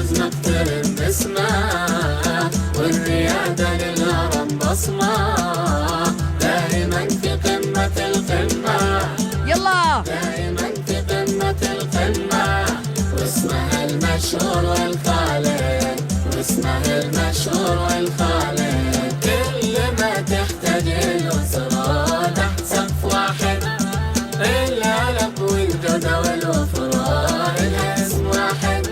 معتز نقترب باسمه، والريادة للهرم بصمة، دائما في قمة القمة، يلا دائما في قمة القمة، واسمها المشهور والخالد، واسمها المشهور والخالد، كل ما تحتاج الأسرة تحت سقف واحد، الهلب والجود والوفرة إلها اسم واحد،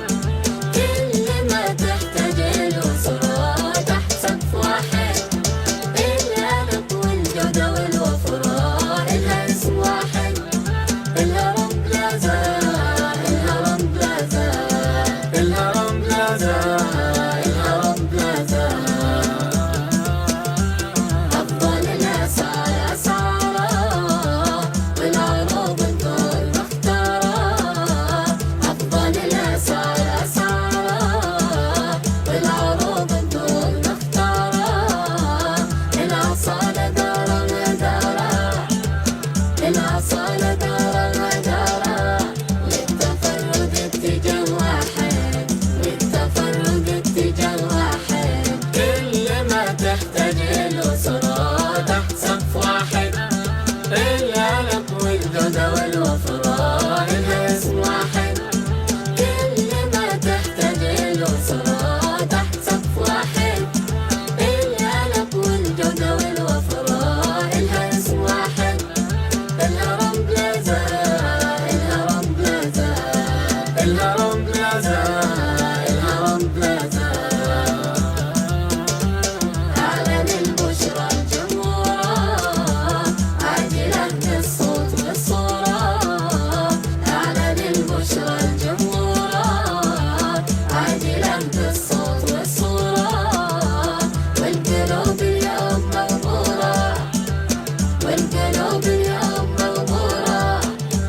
كل ما تحتاج الأسرة تحت سقف واحد، الهلب والجود والوفرة إلها اسم واحد، الهرم بلازا، الهرم بلازا، الهرم بلازا، الهرم بلازا، أفضل الأسعار أسعاره، والعروض الدول مختارة، أفضل الأسعار أسعاره، والعروض الدول مختارة، الأصالة دار الودارة، الأصالة دار الودارة، للتفرد اتجاه واحد، للتفرد اتجاه واحد، كل ما تحتاج الأسرة تحت سقف واحد، الهلب والجود والوفرة إلها اسم واحد، كل ما تحتاج الأسرة تحت سقف واحد، الهلب والجود والوفرة إلها اسم واحد، الهرم بلازا، الهرم بلازا، الهرم بلازا، الهرم بلازا، أعلن البشرى الجمهورة، عاجلة بالصوت والصورة، أعلن البشرى الجمهورة، عاجلة بالصوت والصورة، والقلوب اليوم مغمورة، والقلوب اليوم مغمورة،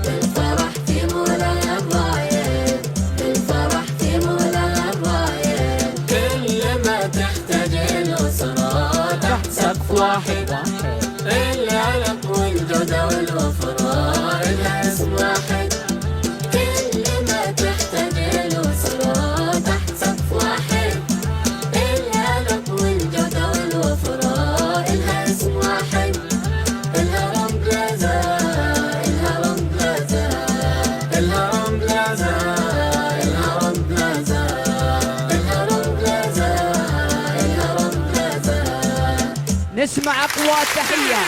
بالفرح في مولاها الرايد، بالفرح في مولاها الرايد، كل ما تحتاج الأسرة تحت سقف واحد، الهلب والجود والوفرة إلها اسم واحد، كل ما تحتاج الأسرة تحت سقف واحد، الهلب والجود والوفرة إلها اسم واحد، الهرم بلازا، الهرم بلازا، الهرم بلازا، الهرم بلازا، الهرم بلازا، الهرم بلازا. نسمع أقوى تحية